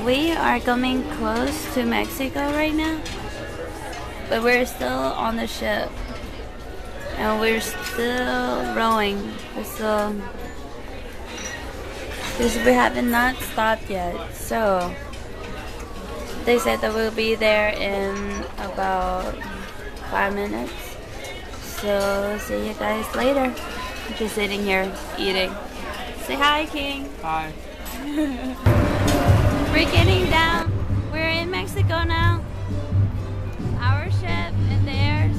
We are coming close to Mexico right now, but we're still on the ship and we're still rowing. Because we have not stopped yet. So they said that we'll be there in about 5 minutes. So see you guys later. I'm just sitting here eating. Say hi, King. Hi. We're getting down. We're in Mexico now. Our ship and theirs.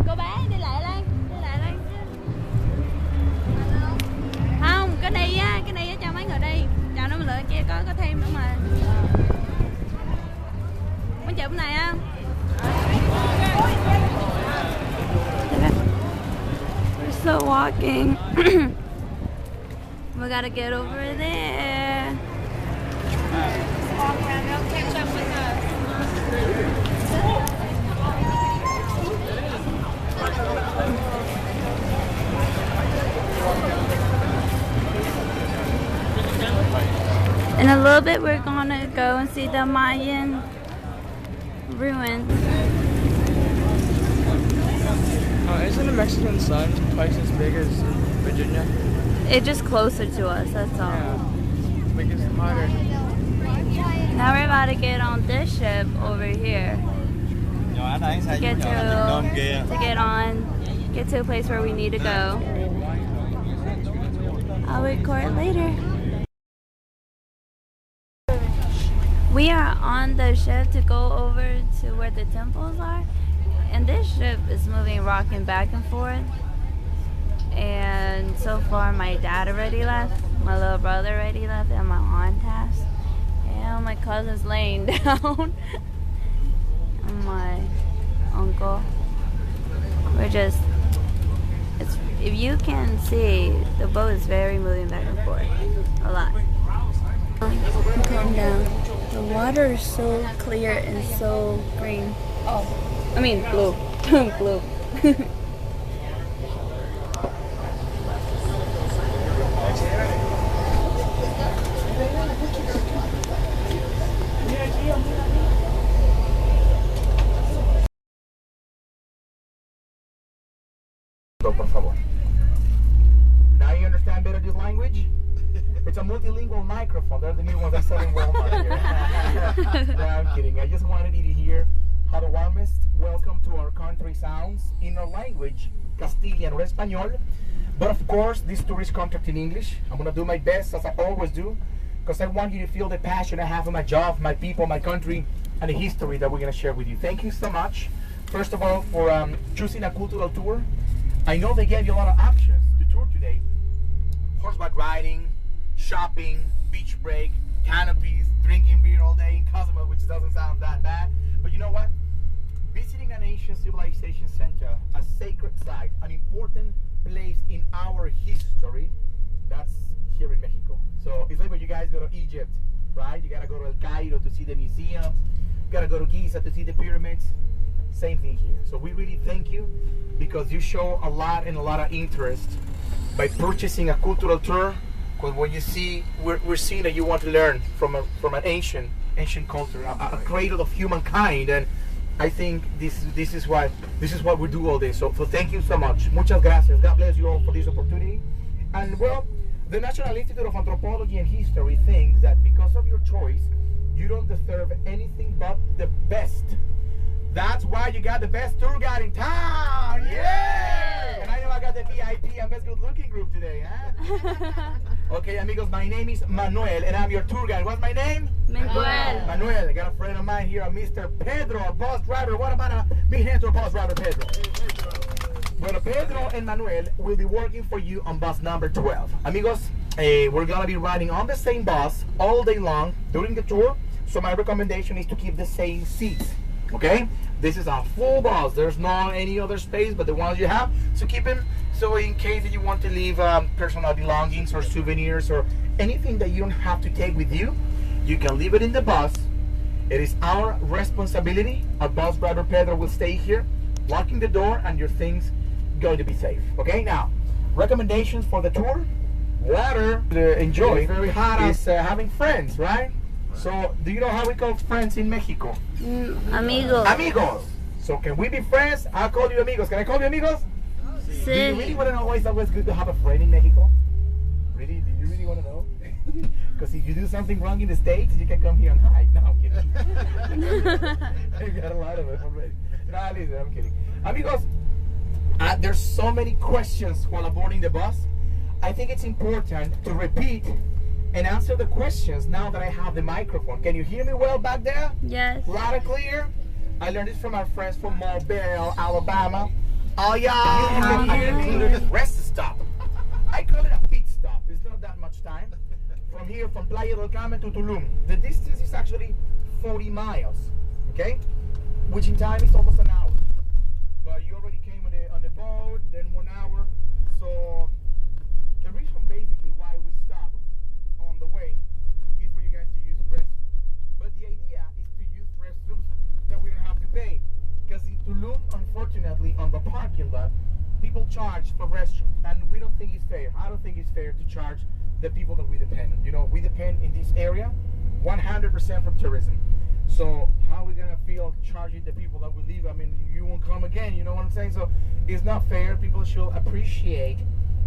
Cô bé đi lại đây. Đi lại đây. Không, cái này á cho mấy người đi. Chào nó lựa kia có thêm nữa mà. Muốn chụp cái này không? We're still walking. We gotta get over there. Walk around, they'll catch up with us. In a little bit, we're gonna go and see the Mayan ruins. Isn't the Mexican sun twice as big as Virginia? It's just closer to us, that's all. Yeah. Like it's hotter. Now we're about to get on this ship over here. To get to a place where we need to go. I'll record later. We are on the ship to go over to where the temples are, and this ship is moving, rocking back and forth. And so far my dad already left, my little brother already left, and my aunt has. And my cousin's laying down. And my uncle. We're just, if you can see, the boat is very moving back and forth. A lot. Calm down. The water is so clear and so green. Oh, I mean blue. Blue. Por favor. Now you understand better this language? It's a multilingual microphone. They're the new ones I sell in Walmart here. No, I'm kidding. I just wanted you to hear how the warmest welcome to our country sounds in our language, Castilian or Espanol. But of course, this tour is contract in English. I'm going to do my best, as I always do, because I want you to feel the passion I have for my job, my people, my country, and the history that we're going to share with you. Thank you so much, first of all, for choosing a cultural tour. I know they gave you a lot of options to tour today. Horseback riding, shopping, beach break, canopies, drinking beer all day in Cozumel, which doesn't sound that bad. But you know what? Visiting an ancient civilization center, a sacred site, an important place in our history, that's here in Mexico. So it's like when you guys go to Egypt, right? You gotta go to El Cairo to see the museums. You gotta go to Giza to see the pyramids. Same thing here. So we really thank you because you show a lot and a lot of interest by purchasing a cultural tour. Because when you see, we're seeing that you want to learn from an ancient culture, a cradle of humankind, and I think this is what we do all this. So thank you so much. Muchas gracias. God bless you all for this opportunity. And well, the National Institute of Anthropology and History thinks that because of your choice, you don't deserve anything but the best. That's why you got the best tour guide in town. Yeah! And I know I got the VIP and best good looking group today, huh? Okay, amigos, my name is Manuel and I'm your tour guide. What's my name? Manuel. Manuel. I got a friend of mine here, Mr. Pedro, a bus driver. What about a big hand to a bus driver, Pedro? Well, Pedro and Manuel will be working for you on bus number 12. Amigos, we're gonna be riding on the same bus all day long during the tour. So my recommendation is to keep the same seats. Okay, this is a full bus. There's not any other space but the ones you have, so keep them. So in case that you want to leave personal belongings or souvenirs or anything that you don't have to take with you, you can leave it in the bus It is our responsibility. Our bus driver Pedro will stay here, locking the door, and your things going to be safe. Okay, now, recommendations for the tour. Water to enjoy. It's very hot. Is having friends, right? So, do you know how we call friends in Mexico? Amigos. Amigos. So, can we be friends? I'll call you amigos. Can I call you amigos? Do you really want to know why it's always good to have a friend in Mexico? Really? Do you really want to know? Because if you do something wrong in the States, you can come here and hide. No, I'm kidding. I got a lot of it already. No, listen, I'm kidding. Amigos, there's so many questions while boarding the bus. I think it's important to repeat and answer the questions now that I have the microphone. Can you hear me well back there? Yes. Loud and clear? I learned this from our friends from Mobile, Alabama. Oh yeah, rest stop. I call it a pit stop. It's not that much time. From here, from Playa del Carmen to Tulum. The distance is actually 40 miles, okay? Which in time is almost an hour. But you already came on the boat, then 1 hour. So the reason basically why we stop on the way is for you guys to use restrooms. But the idea is to use restrooms that we don't have to pay. Because in Tulum, unfortunately, on the parking lot, people charge for restrooms. And we don't think it's fair. I don't think it's fair to charge the people that we depend on. You know, we depend in this area 100% from tourism. So how are we gonna feel charging the people that we leave? I mean, you won't come again, you know what I'm saying? So it's not fair. People should appreciate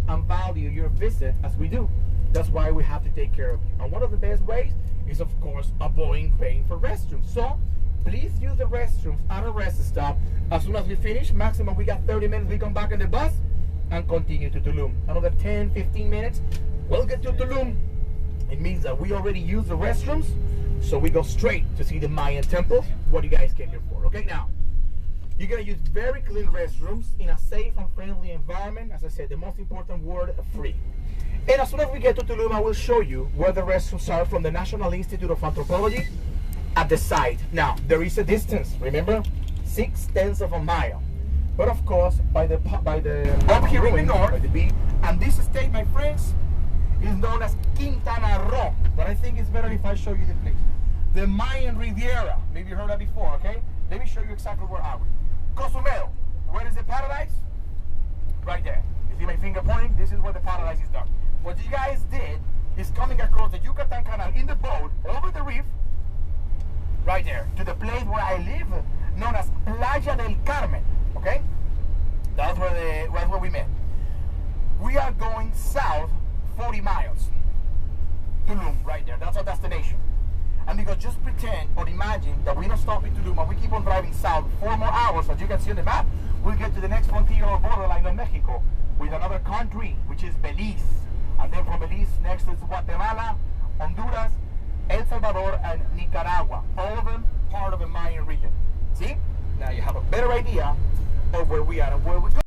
and value your visit as we do. That's why we have to take care of you. And one of the best ways is, of course, avoiding paying for restrooms. So please use the restrooms at a rest stop. As soon as we finish, maximum we got 30 minutes, we come back on the bus and continue to Tulum. Another 10, 15 minutes, we'll get to Tulum. It means that we already use the restrooms, so we go straight to see the Mayan temple, what you guys came here for. Okay, now, you're gonna use very clean restrooms in a safe and friendly environment. As I said, the most important word, free. And as soon as we get to Tulum, I will show you where the restrooms are from the National Institute of Anthropology at the site. Now, there is a distance, remember? 6/10 of a mile. But of course, by the up here in the north, by the beach, and this state, my friends, is known as Quintana Roo. But I think it's better if I show you the place. The Mayan Riviera. Maybe you heard that before, okay? Let me show you exactly where are we. Cozumel. Where is the paradise? Right there. You see my finger pointing? This is where the paradise is done. What you guys did is coming across the Yucatan Canal in the boat, over the reef, right there, to the place where I live, known as Playa del Carmen, okay? That's where we met. We are going south 40 miles. Tulum, right there, that's our destination. And because just pretend or imagine that we don't stop in Tulum and we keep on driving south 4 more hours, as you can see on the map, we'll get to the next frontier or borderline of Mexico with another country, which is Belize. And then from Belize, next is Guatemala, Honduras, El Salvador, and Nicaragua. All of them part of the Mayan region. See? Now you have a better idea of where we are and where we're going.